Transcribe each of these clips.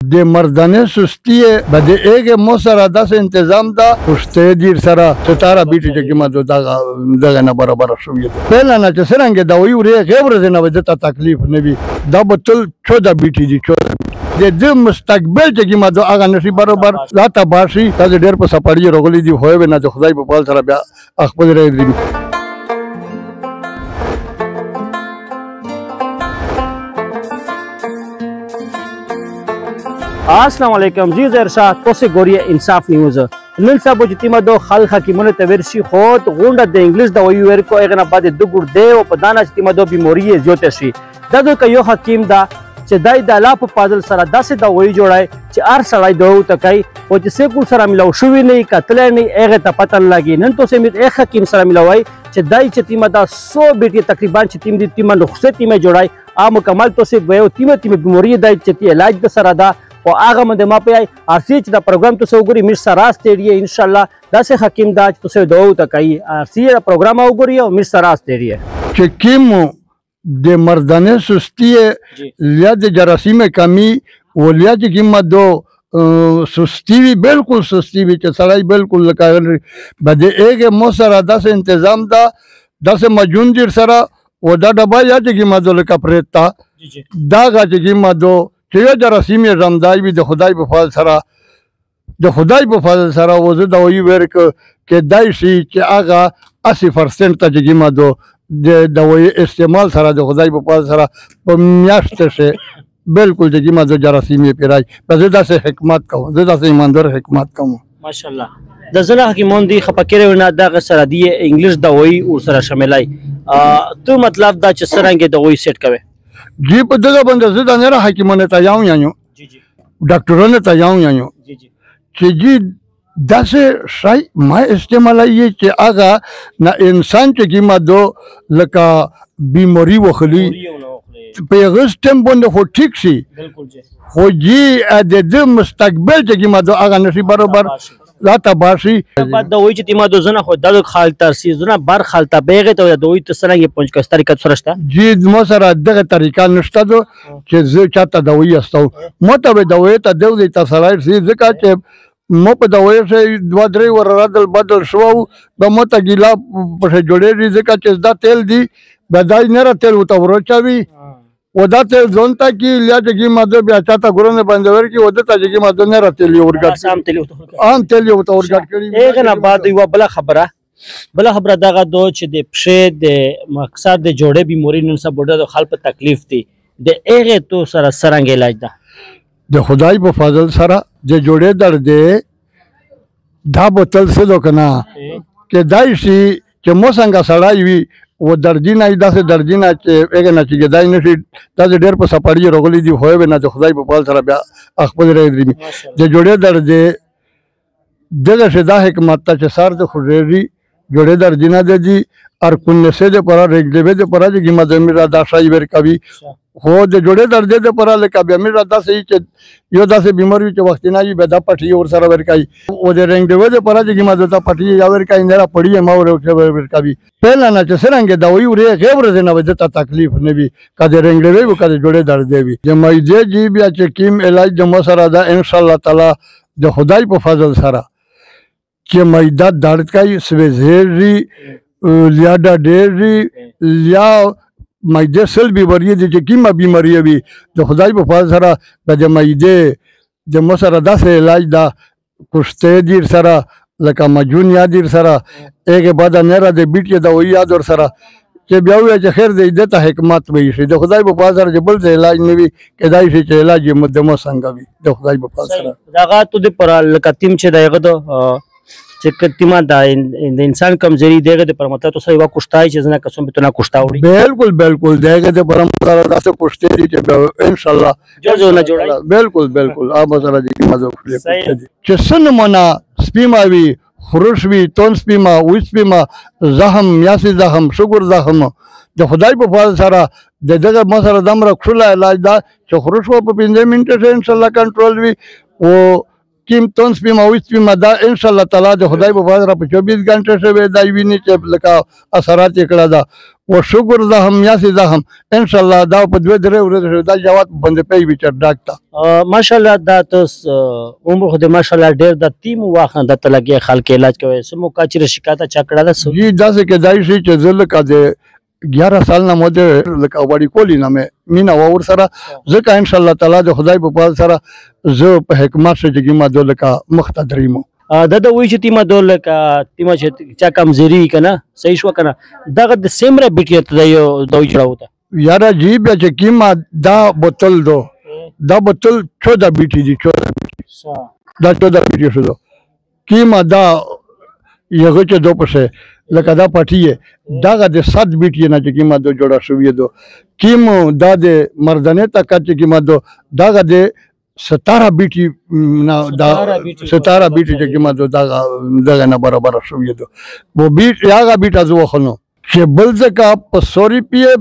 د مردانه سستی بده ایگه مو سره داسې انتظام دا پښتې دیر سره ستاره بیټی چې ما دغه نه برابر شوې پهلا نه چې څنګه دا وی ورې غیر نه وځه ته تکلیف نه وي دا بتل 14 بیټی دي 14 د مستقبل چې ما دا هغه نشي برابر لاته باشي دا ډېر په سپاړي رغلي دي خو به نه د خدای په پال سره بیا خپل راځي. السلام علیکم زی ارشاد توسه ګوري انصاف نیوز نن سبا چې تیمه دو خلک حکیمونه تورشي خود غونډه د انګلیش د ویو ور کو اغه نه بعد د ګور دی او په دانا چې تیمه دو بیماری زیات شي دا د یو حکیم دا چې دای د لا په پادل سره داسې دا وی جوړای چې ار سړی دوه تکای او چې سکول سره ملو شوی نه قتل نه اغه ته پته لګي نن توسه می اخ حکیم سره ملوي چې دای چې تیمه دا 100 بیٹی تقریبا چې تیم دی تیمه نخصه تیمه جوړای ا مکمل توسه ویو تیمه بیماری دای چې علاج د سره دا او هغه مده ما په ارسی چې دا پروګرام تاسو وګورئ میر سراس تیری ان شاء الله داسې حکیم دا چې تاسو دوه تکای ارسی دا پروګرام وګورئ او میر سراس تیری چې کیم د مردانه سستی لیا د جراثیم کمی ولیا چې کیم دو سستی وی بالکل سستی وی چې سړی بالکل لکه بده ایګه مو سره داسې انتظام دا داسې مجون دیر سره و دا ډبا یا چې کیم دو لکه پرتا دا چې کیم دو چې یو جراثیم رمدای وي د خدای په فضل سره وزه دا وی ورک کې دای شي چې هغه 80% ته چې ما دو د دوی استعمال سره د خدای په فضل سره په میاشت شي بالکل چې ما دو جراثیم پیرای په زړه سه حکمت کوم زړه سه ایماندار حکمت کوم ماشاءالله د زړه حکیمون دی خپکره نه دغه سره دی انګلیش د وی او سره شاملای تو مطلب دا چې سرنګ د وی سیټ کوي جی په دغه باندې زه د نه حکیمانه ته یاو جی جی ډاکټرانو ته یاو جی جی چې جی داسې شای ما استعمالای چې هغه نه انسان چې ما دو لکه بیماری وخلی په هغه سیستم باندې خو ټیک شي بالکل جی خو جی د مستقبل چې ما دو هغه نشي برابر لاته باشي بعد د وی چې تیمه دو زنه خو د خال ترسي زنه بر خالته بیغه ته د وی تسرنګ پنځ کس طریقه سرهشته جی مو سره دغه طریقه نشته دو چې زه چاته د وی استو مو ته د وی ته د تسلای سي ځکه چې مو په د وی سره 2-3 ور رادل بدل شو د مو ته ګیلا په جوړې ځکه چې دا تیل دی بدای نه را تیل وته ورچوي ودا تیل ځونتا کې لیا چې ما د بیا چاته ګورنه بندور کې ودا ته چې ما د نه را تیل ورګټ عام تیل یو ته ورګټ کړی اغه نه بعد یو بل خبره دغه دو چې د پښې د مقصد د جوړې بیماری نن سبا د خلک تکلیف دي د اغه تو سره سرنګ علاج ده د خدای په فضل سره د جوړې درد دی دا بوتل سلو کنه کې دای شي چې مو څنګه سړای وي و درجینه داسې درجینه چې اګه نه چې دای نشي دا ډېر په سپاړي رغلي دي خو به نه د خدای په پال سره بیا خپل راځي د جوړې درد دغه شدا حکمت ته چې سر د خوري جوړې درجینه دي ار کونه سه د پر رګلې د پر چې ما د میرا داشای ور کوي خو د جوړې درد د پر لکه بیا میرا داسې چې یو داسې بیماری چې وخت نه وي به دا پټي ور سره ور کوي او د رنګ د پر چې ما د پټي یا ور کوي نه را پړی ما ور کوي پهلا نه چې څنګه دا وی ورې غیر نه وځه تکلیف نه وي کده رنګ وي کده جوړې درد وي چې مې دې جی بیا چې کیم علاج د مو سره دا ان شاء الله تعالی د خدای په فضل سره چې مې دا درد کوي سويزري لیا دا ډېری لیا مایده سل بیماری دي چې کیمه بیماری وي د خدای په فضل سره د مایده د مو سره داسې علاج دا کشته دیر سره لکه مجون یا دیر سره ایک بعد نه را د بیټ د وی یاد ور سره چې بیا وی چې خیر دې ته حکمت وي شي د خدای په فضل سره جبل د علاج نه وي کدای شي چې علاج مدمو څنګه وي د خدای په فضل سره داغه تو د پر لکتیم چې دغه دو چې کتیما د انسان کمزوري دغه د پرمته تو سره وا کوشتای چې زنه قسم به تو نه کوشتا وړي بالکل دغه د پرمته داسې کوشته دي چې ان شاء الله جو نه جوړای بالکل اب سره دي مازو چې سن منا سپیماوي خروش وی تون سپیما وې سپیما زخم میاسي زخم شګور زخم د خدای په فضل سره دغه مسره دمر خلا علاج دا چې خروش په 15 منټه ان شاء الله کنټرول وي او کیم تونس پی ما ویس پی ما دا انشاءالله تعالی د خدای په فضل را په 24 غنټه شوی دا ویني چې لکه اثرات یې کړه دا و شکر ده هم یاسې ده هم انشاءالله دا په 2-3 ورځې دا جواب باندې پی ویچر ډاکټر ماشاءالله دا تاسو عمر خو دې ماشاءالله ډېر د تیم واخه د تلګي خلک علاج کوي سمو کا چې شکایت چا کړه ده جی داسې کې دای شي چې زل کا د 11 سال نه مده لکه وړي کولی نه مې مینا ور سره ځکه ان شاء الله تعالی د خدای په پال سره زه په حکمت سره چې ما دلته مختدریمو د وی چې تیمه دول کا تیمه چې چا کمزوري کنه صحیح شو کنه دغه د سیمره بیټی ته یو دوی جوړاو ته یاره جی بیا چې کیما دا بوتل دو دا بوتل 14 بیټی دي 14 بیټی دا 14 بیټی شو دو کیما دا یغه چې دو پسه لکه دا پټیه داغه د 7 بیټی نه چې کیما دو جوړا شوې دو کیم دا د مردانه تک چې کیما دو داغه د 17 بیټی نه دا 17 بیټی چې کیما دو داغه نه برابر شوې دو و بیټ یاغه بیټ از وخنو چې بل ځکه په 100 روپیه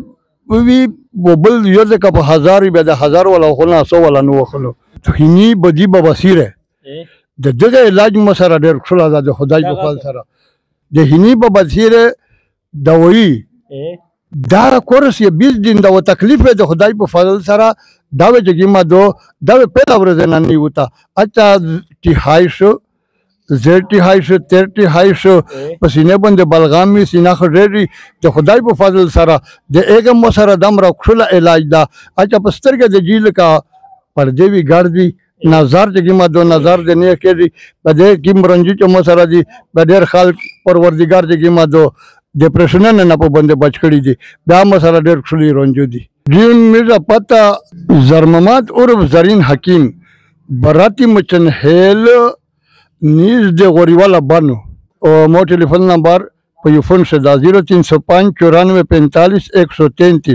وی و بل یو ځکه په 1000 به د 1000 ولا خلنا 100 ولا نو وخلو هني بدی به بصیره د دغه علاج مسره ډېر خلا د خدای په فضل سره د هني په بصیره دوی دا کورس یې 20 دن دا تکلیف د خدای په فضل سره دا چې ما دو دا په ورځ نه نیوتا اچھا تی هایشو زرتی هایشو ترتی هایشو پسینه باندې بلغام می سینه خړری د خدای په فضل سره د ایګم مسره دم را خلا علاج دا اچھا پسترګه د جیل کا پردې وی ګړدي نظر چې ما دو نظر د نه کېږي په دې کې مرنجي چې مو سره دي په ډېر خلک پروردګار چې ما دو ډیپریشن نه په باندې بچ کړی دي دا مو سره ډېر خلی رنجو دي جون میرا پتا زرممات عرب زرین حکیم براتی مچن هیل نیز د غوریوالا بانو او مو ټلیفون نمبر په یو فون شدا 0305 94 45 133